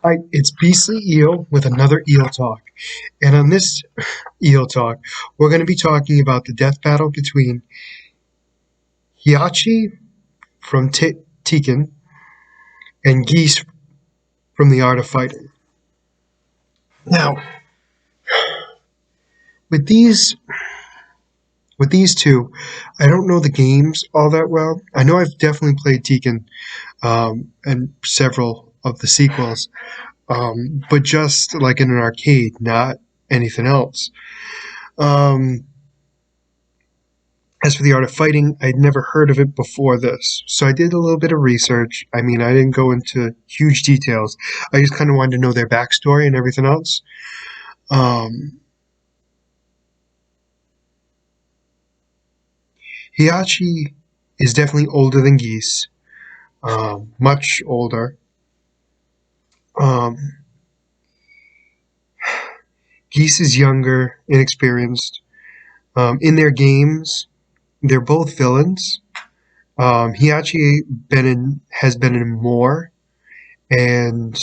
Hi, it's Beastly Eel with another Eel Talk. And on this Eel Talk, we're going to be talking about the death battle between Hiehachi from Tekken and Geese from the Art of Fighting. Now, with these two, I don't know the games all that well. I know I've definitely played Tekken and several of the sequels, but just like in an arcade, not anything else. As for the Art of Fighting, I'd never heard of it before this, so I did a little bit of research. I mean, I didn't go into huge details. I just kind of wanted to know their backstory and everything else. Hiehachi is definitely older than Geese, much older. Geese is younger, inexperienced. In their games, they're both villains. Hiehachi has been in more, and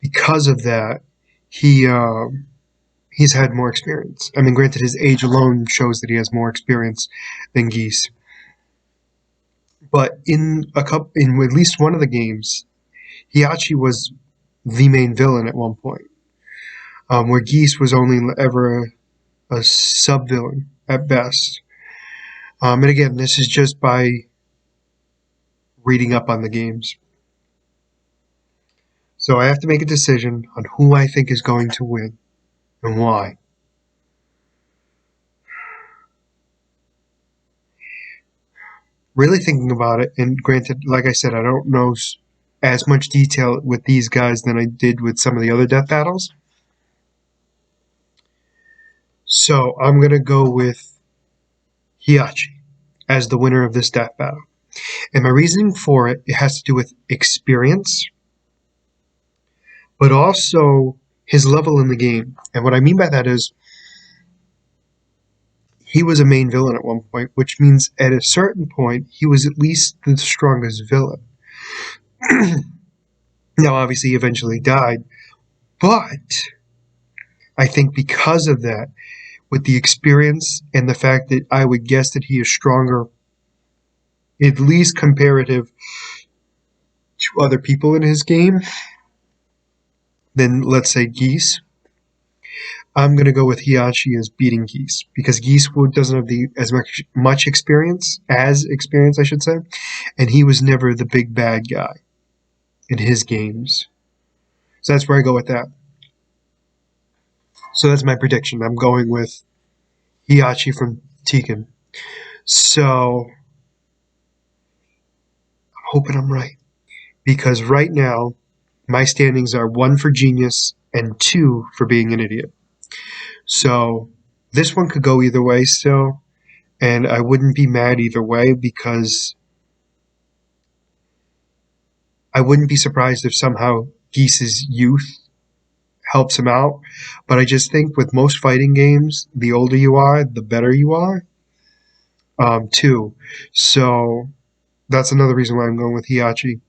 because of that, he's had more experience. I mean, granted, his age alone shows that he has more experience than Geese. But in at least one of the games, Hiehachi was the main villain at one point, where Geese was only ever a sub-villain at best. And again, this is just by reading up on the games. So I have to make a decision on who I think is going to win and why. Really thinking about it, and granted, like I said, I don't know as much detail with these guys than I did with some of the other death battles. So I'm going to go with Hiehachi as the winner of this death battle. And my reasoning for it has to do with experience, but also his level in the game. And what I mean by that is he was a main villain at one point, which means at a certain point he was at least the strongest villain. Now, obviously, he eventually died, but I think because of that, with the experience and the fact that I would guess that he is stronger, at least comparative to other people in his game, than, let's say, Geese, I'm going to go with Hiehachi as beating Geese, because Geese doesn't have as much experience, I should say, and he was never the big bad guy in his games. So that's where I go with that. So that's my prediction. I'm going with Hiehachi from Tekken. So I'm hoping I'm right, because right now my standings are 1 for genius and 2 for being an idiot. So this one could go either way still, and I wouldn't be mad either way, because I wouldn't be surprised if somehow Geese's youth helps him out. But I just think with most fighting games, the older you are, the better you are, too. So that's another reason why I'm going with Hiehachi.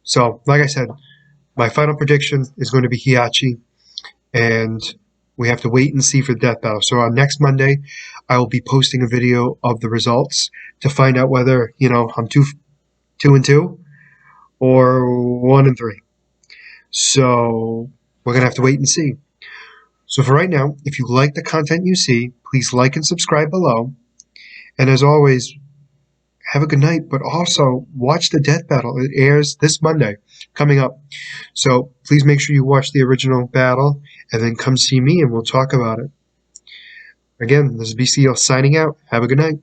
So, like I said, my final prediction is going to be Hiehachi, and we have to wait and see for the death battle. So on next Monday, I will be posting a video of the results to find out whether, I'm 2-2 or 1-3. So we're going to have to wait and see. So for right now, if you like the content you see, please like and subscribe below. And as always, have a good night, but also watch the death battle. It airs this Monday coming up. So please make sure you watch the original battle and then come see me and we'll talk about it. Again, this is BCL signing out. Have a good night.